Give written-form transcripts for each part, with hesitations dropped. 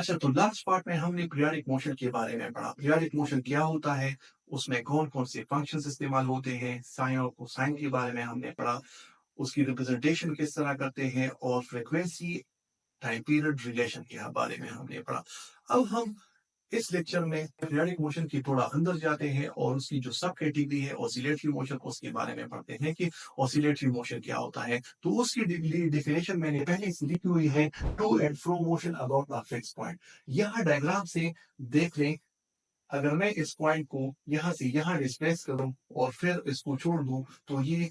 अच्छा, तो last part में हमने पीरियोडिक मोशन के बारे में पढ़ा। पीरियोडिक मोशन क्या होता है, उसमें कौन-कौन से फंक्शंस इस्तेमाल होते हैं, साइन और कोसाइन के बारे में हमने पढ़ा, उसकी रिप्रेजेंटेशन किस तरह करते हैं और फ्रीक्वेंसी, टाइम पीरियड, रिलेशन के बारे में हमने पढ़ा। अब हम इस लेक्चर में पीरियोडिक मोशन की थोड़ा अंदर जाते हैं और उसकी जो सब कैटेगरी है ऑसिलेटरी मोशन, उसके बारे में पढ़ते हैं कि ऑसिलेटरी मोशन क्या होता है। तो उसकी डेफिनेशन मैंने पहले से लिखी हुई है, to and fro motion about a fix point. यहाँ डायग्राम से देख लें, अगर मैं इस पॉइंट को यहाँ से यहाँ डिस्प्लेस करूं और फिर इसको छोड़ दूं, तो ये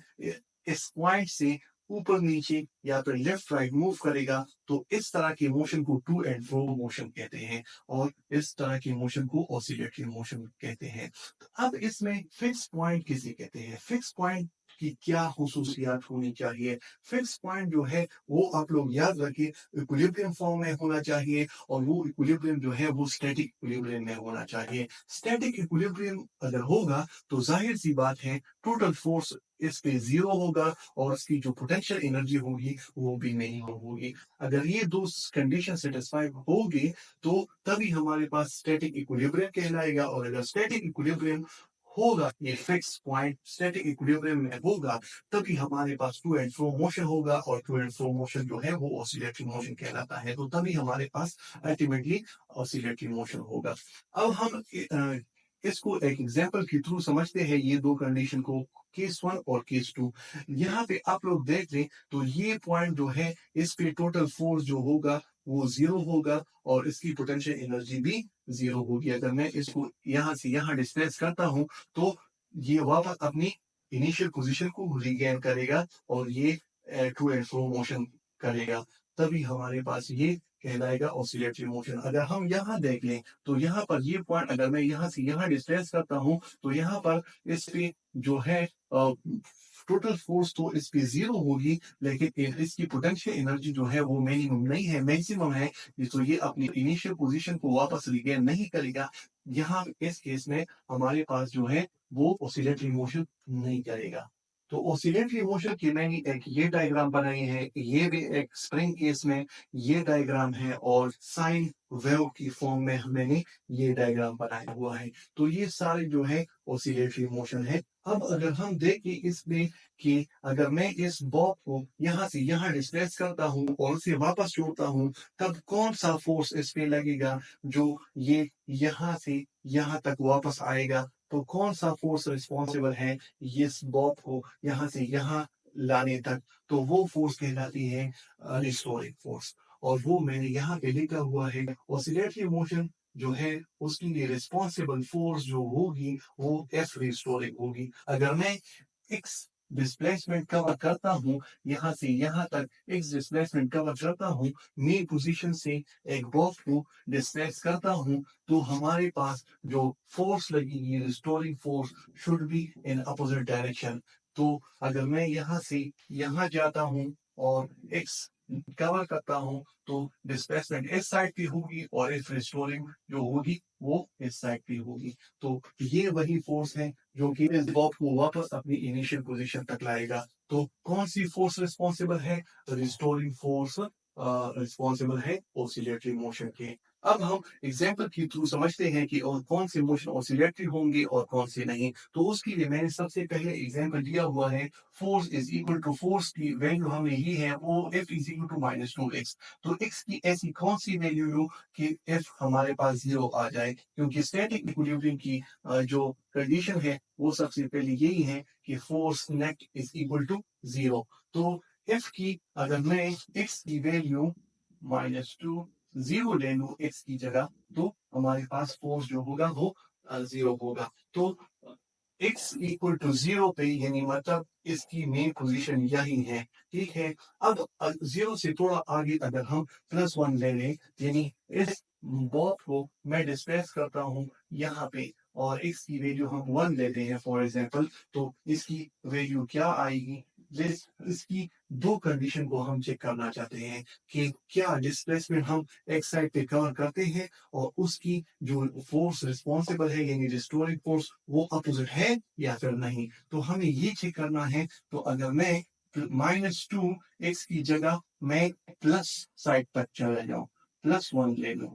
इस पॉइंट से ऊपर नीचे या फिर लेफ्ट राइट मूव करेगा। तो इस तरह के मोशन को टू एंड फ्रो मोशन कहते हैं और इस तरह के मोशन को ऑसिलेटरी मोशन कहते हैं। अब इसमें फिक्स पॉइंट किसे कहते हैं, फिक्स पॉइंट की क्या हुसूसियात होनी चाहिए। फिक्स पॉइंट जो है वो आप लोग याद रखिए, इक्विलिब्रियम फॉर्म में होना चाहिए और वो इक्विलिब्रियम जो है वो स्टैटिक इक्विलिब्रियम में होना चाहिए। स्टैटिक इक्विलिब्रियम अगर होगा तो जाहिर सी बात है टोटल फोर्स इस पे जीरो होगा और इसकी जो पोटेंशियल एनर्जी होगी वो भी मिनिमम होगी। अगर ये दो कंडीशन सेटिस्फाई होगी तो तभी हमारे पास स्टैटिक इक्विलिब्रियम कहलाएगा। और अगर स्टैटिक इक्विलिब्रियम होगा, ये फिक्स पॉइंट स्टैटिक इक्विलिब्रियम में होगा, तभी हमारे पास टू एंड फ्रो मोशन होगा और टू एंड फ्रो मोशन जो है वो ऑसिलेटरी मोशन कहलाता है। तो तभी हमारे पास अल्टीमेटली ऑसिलेटरी मोशन होगा। अब हम इसको एक एग्जांपल के थ्रू समझते हैं ये दो कंडीशन को, केस वन और केस टू। यहाँ पे आप लोग देख लें तो ये पॉइंट जो है इस पे टोटल फोर्स जो होगा वो जीरो होगा और इसकी पोटेंशियल एनर्जी भी जीरो होगी। अगर मैं इसको यहाँ से यहाँ डिस्प्लेस करता हूँ तो ये वापस अपनी इनिशियल पोजीशन को रिगेन करेगा और ये टू एंड फ्रो मोशन करेगा। तभी हमारे पास ये कहलाएगा ऑसिलेटरी मोशन। अगर हम यहाँ देख लें तो यहाँ पर ये पॉइंट अगर मैं यहाँ से यहाँ डिस्प्लेस करता हूँ तो यहाँ पर इस पे जो है टोटल फोर्स तो इस पे जीरो होगी, लेकिन इसकी पोटेंशियल एनर्जी जो है वो मिनिमम नहीं है, मैक्सिमम है। तो ये अपनी इनिशियल पोजीशन को वापस रिगेन नहीं करेगा। यहाँ इस केस में हमारे पास जो है वो ऑसिलेटरी मोशन नहीं करेगा। तो ऑसिलेटरी मोशन की मैंने एक ये डायग्राम बनाई है, ये भी एक स्प्रिंग केस में ये डायग्राम है और साइन वेव की फॉर्म में मैंने ये डायग्राम बनाया हुआ है। तो ये सारे जो है ऑसिलेटरी मोशन है। अब अगर हम देखें इसमें कि अगर मैं इस बॉब को यहाँ से यहाँ डिस्प्लेस करता हूँ और उसे वापस जोड़ता हूँ, तब कौन सा फोर्स इस पे लगेगा जो ये यहाँ से यहाँ तक वापस आएगा। तो कौन सा फोर्स रिस्पॉन्सिबल है इस बॉब को यहाँ से यहाँ लाने तक, तो वो फोर्स कहलाती है रिस्टोरिंग फोर्स। और वो मैंने यहाँ पे लिखा हुआ है, ऑसिलेटरी मोशन जो है उसके लिए रिस्पॉन्सिबल फोर्स जो होगी वो एफ रिस्टोरिंग होगी। अगर मैं एक्स डिस्प्लेसमेंट कवर करता हूँ, यहाँ से यहाँ तक एक्स डिस्प्लेसमेंट कवर करता हूँ, मेन पोजीशन से एक बॉक्स को डिस्प्लेस करता हूँ, तो हमारे पास जो फोर्स लगेगी restoring force should be in opposite direction. तो अगर मैं यहाँ से यहाँ जाता हूँ और एक्स कवर करता हूँ तो डिस्प्लेसमेंट इस साइड की होगी और इस रिस्टोरिंग जो होगी वो इस साइड की होगी। तो ये वही फोर्स है जो कि इस बॉब को वापस अपनी इनिशियल पोजीशन तक लाएगा। तो कौन सी फोर्स रिस्पॉन्सिबल है, रिस्टोरिंग फोर्स रिस्पॉन्सिबल है ऑसिलेटरी मोशन के। अब हम एग्जाम्पल के थ्रू समझते हैं कि और कौन से मोशन ऑसिलेटरी होंगे और कौन से नहीं। तो उसके लिए मैंने सबसे पहले एग्जाम्पल दिया हुआ है, force is equal to, force की वैल्यू हमने ली है वो F is equal to -2x। तो x की ऐसी कौन सी वैल्यू लो कि F हमारे पास जीरो आ जाए, क्योंकि स्टैटिक इक्विलिब्रियम की जो कंडीशन है वो सबसे पहले यही है कि force net is equal to zero. तो F की अगर मैं x की वैल्यू -2 जीरो ले लूं x की जगह, तो हमारे पास फोर्स जो होगा वो जीरो होगा। तो x इक्वल टू जीरो पे यानी मतलब इसकी मेन पोजीशन यही है। ठीक है, अब जीरो से थोड़ा आगे अगर हम +1 ले लें, यानी इस बॉब को मैं डिस्प्लेस करता हूँ यहाँ पे और x की वैल्यू हम 1 लेते हैं फॉर एग्जांपल, तो इसकी वैल्यू क्या आएगी। इसकी दो कंडीशन को हम चेक करना चाहते हैं कि क्या डिस्प्लेसमेंट हम एक्स साइड पे कवर करते हैं और उसकी जो फोर्स रिस्पॉन्सिबल है यानी रिस्टोरिंग फोर्स वो अपोजिट है या फिर नहीं। तो हमें ये चेक करना है। तो अगर मैं -2 एक्स की जगह मैं प्लस साइड पर चला जाऊं, +1 ले लूं,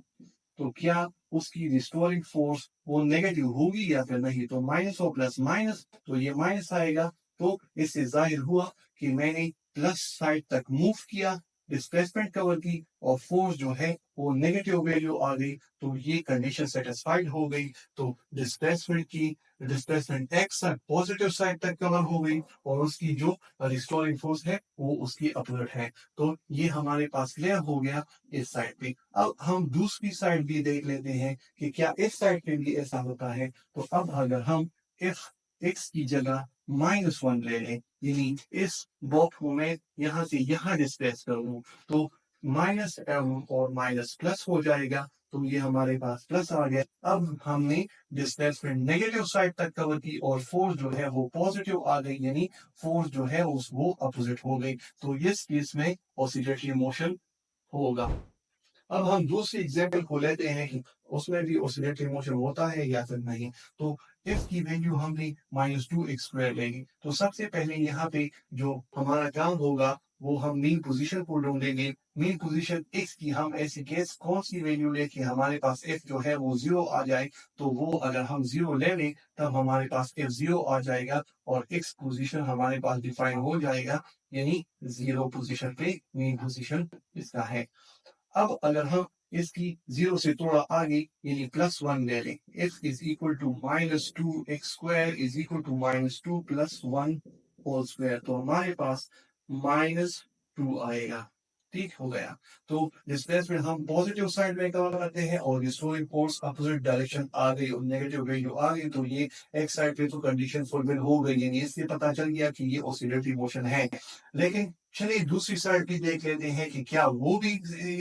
तो क्या उसकी रिस्टोरिंग फोर्स वो नेगेटिव होगी या फिर नहीं। तो माइनस और प्लस माइनस, तो ये माइनस आएगा। तो इससे जाहिर हुआ कि मैंने प्लस साइड तक मूव किया, डिस्प्लेसमेंट कवर की, और फोर्स जो है वो नेगेटिव वैल्यू आ गई। तो ये कंडीशन सेटिस्फाइड हो गई। तो डिस्प्लेसमेंट की डिस्प्लेसमेंट एक्स पॉजिटिव साइड तक कवर हो गई, और उसकी जो रिस्टोरिंग फोर्स है वो उसकी अपोजिट है। तो ये हमारे पास क्लियर हो गया इस साइड पे। अब हम दूसरी साइड भी देख लेते हैं कि क्या इस साइड पे भी ऐसा होता है। तो अब अगर हम इफ एक्स की जगह -1 ले लें, यानी इस बॉक्स को मैं यहाँ से यहाँ डिस्प्लेस कर दूं, तो माइनस और माइनस प्लस हो जाएगा। तो ये हमारे पास प्लस आ गया। अब हमने डिस्प्लेसमेंट नेगेटिव साइड तक कवर की, और फोर्स जो है वो पॉजिटिव आ गई, यानी फोर्स जो है वो अपोजिट हो गई। तो इस केस में ऑसिलेटरी मोशन होगा। अब हम दूसरी एग्जाम्पल को लेते हैं कि उसमें भी ऑसिलेटरी मोशन होता है या फिर नहीं। तो इफ की वैल्यू हमने -2x² लेंगे, तो सबसे पहले यहाँ पे जो हमारा काम होगा वो हम मीन पोजीशन को ढूंढेंगे। मीन पोजीशन x की हम ऐसी केस कौन सी वैल्यू ले कि हमारे पास f जो है वो 0 आ जाए। तो वो अगर हम 0 ले लें तब हमारे पास f 0 आ जाएगा, और x पोजीशन हमारे पास डिफाइन हो जाएगा, यानी 0 पोजीशन पे मीन पोजीशन इसका है। अब अगर हम इसकी 0 से थोड़ा आगे यानी +1 ले लें, f is equal to -2x² is equal to -2 + 1 whole square, तो हमारे पास -2 आएगा। ठीक हो गया। तो डिस्प्लेसमेंट हम पॉजिटिव साइड में कवर करते हैं, और रिस्टोरिंग फोर्स अपोजिट डायरेक्शन आ गई और नेगेटिव वैल्यू आ गई, तो ये एक्स साइड पे तो कंडीशन फुलफिल हो गई, यानी इससे पता चल गया कि ये ऑसिलेटरी मोशन है। लेकिन चलिए दूसरी साइड भी देख लेते हैं कि क्या वो भी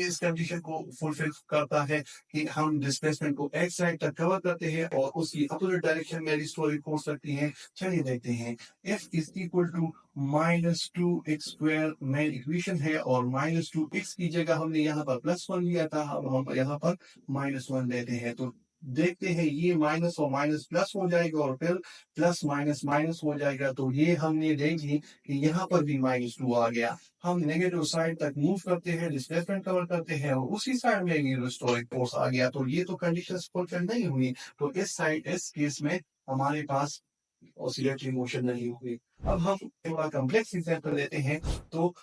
इस कंडीशन को फुलफिल करता है कि हम डिस्प्लेसमेंट को एक्स साइड तक कवर करते हैं और उसकी अपोजिट डायरेक्शन में रिस्टोरिंग फोर्स लगती है। चलिए देखते हैं। f is equal to -2x² main equation है, और -2x की जगह हमने यहाँ पर +1 लिया था, हम यहाँ पर -1 लेते हैं। तो देखते हैं ये माइनस और माइनस प्लस हो जाएगा, और फिर प्लस माइनस माइनस हो जाएगा। तो ये हमने देख ली कि यहाँ पर भी -2 आ गया। हम नेगेटिव साइड तक मूव करते हैं, डिस्प्लेसमेंट कवर करते हैं, और उसी साइड में ये रिस्टोरिंग फोर्स आ गया। तो ये तो कंडीशन फुलफिल नहीं हुई। तो इस साइड इस केस में हमारे पास ऑसिलेटरी मोशन नहीं हुई। अब हम थोड़ा कॉम्प्लेक्स एग्जांपल लेते हैं। तो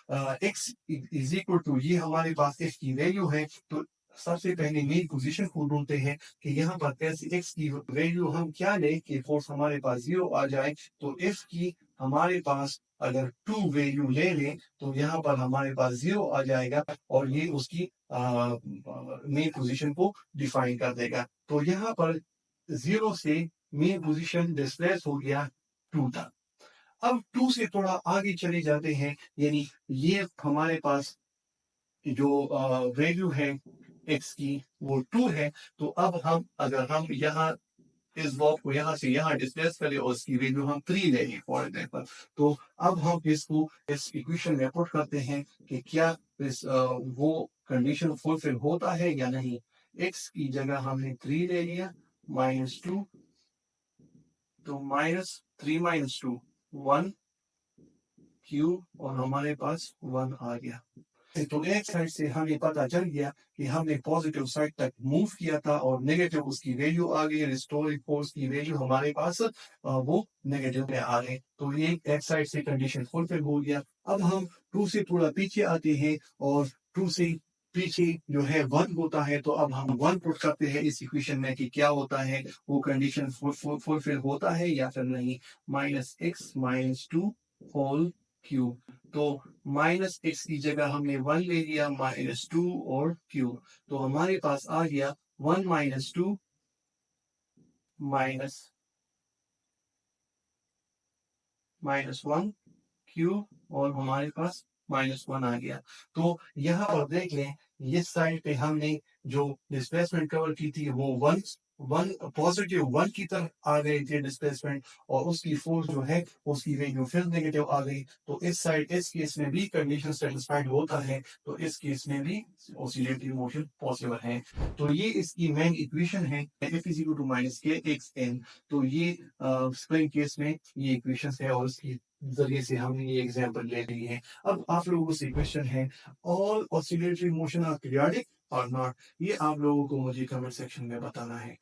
x इज इक्वल टू, ये हमारे पास f की वैल्यू है। तो सबसे पहले मेन पोजीशन को ढूंढते हैं कि यहाँ पर कैसे x की वैल्यू हम क्या लें कि फोर्स हमारे पास 0 आ जाए। तो f की हमारे पास अगर 2 वैल्यू ले लें, तो यहाँ पर हमारे पास 0 आ जाएगा, और ये उसकी मेन पोजीशन को डिफाइन कर देगा। तो यहाँ पर 0 से मेन पोजीशन डिस्प्लेस हो गया 2 तक। अब 2 से थोड़ा आगे चले जाते हैं, यानी ये हमारे पास जो वैल्यू है x की वो 2 है। तो अब हम अगर हम यहाँ इस बॉक्स को यहाँ से यहाँ डिस्प्लेस करें और इसकी वैल्यू हम 3 ले लें फॉर एग्जाम्पल, तो अब हम इसको इस इक्वेशन में पुट करते हैं कि क्या इस वो कंडीशन फुलफिल होता है या नहीं। x की जगह हमने 3 ले लिया, -2, तो -3 - 2 1 क्यूब, और हमारे पास 1 आ गया। तो एक साइड से हमें पता चल गया कि हमने पॉजिटिव साइड तक मूव किया था, और नेगेटिव उसकी वैल्यू आ गई, रिस्टोरिंग फोर्स की वैल्यू हमारे पास वो नेगेटिव में आ गई। तो ये एक साइड से कंडीशन फुलफिल हो गया। अब हम 2 से थोड़ा पीछे आते हैं, और 2 से पीछे जो है 1 होता है। तो अब हम 1 पुट करते हैं इस इक्वेशन में कि क्या होता है, वो कंडीशन फुलफिल होता है या फिर नहीं। -x - 2 होल क्यूब, तो -x की जगह हमने 1 ले लिया, -2 और क्यूब, तो हमारे पास आ गया 1 - 2 -1 क्यूब, और हमारे पास -1 आ गया। तो यहाँ पर देख लें, इस साइड पे हमने जो डिस्प्लेसमेंट कवर की थी वो वन पॉजिटिव 1 की तरफ आ गई थी डिस्प्लेसमेंट, और उसकी फोर्स जो है उसकी वैल्यू फिर नेगेटिव आ गई। तो इस साइड इस केस में भी कंडीशन सेटिस्फाइड होता है, तो इस केस में भी ऑसिलेटरी मोशन पॉसिबल है। तो ये इसकी मेन इक्वेशन है, f is equal to -kxn। तो ये स्प्रिंग केस में ये इक्वेशन है, और इसकी जरिए से हमने ये एग्जांपल ले ली है। अब आप लोगों से क्वेश्चन है, all oscillatory motion are periodic. और नॉट, ये आप लोगों को मुझे कमेंट सेक्शन में बताना है।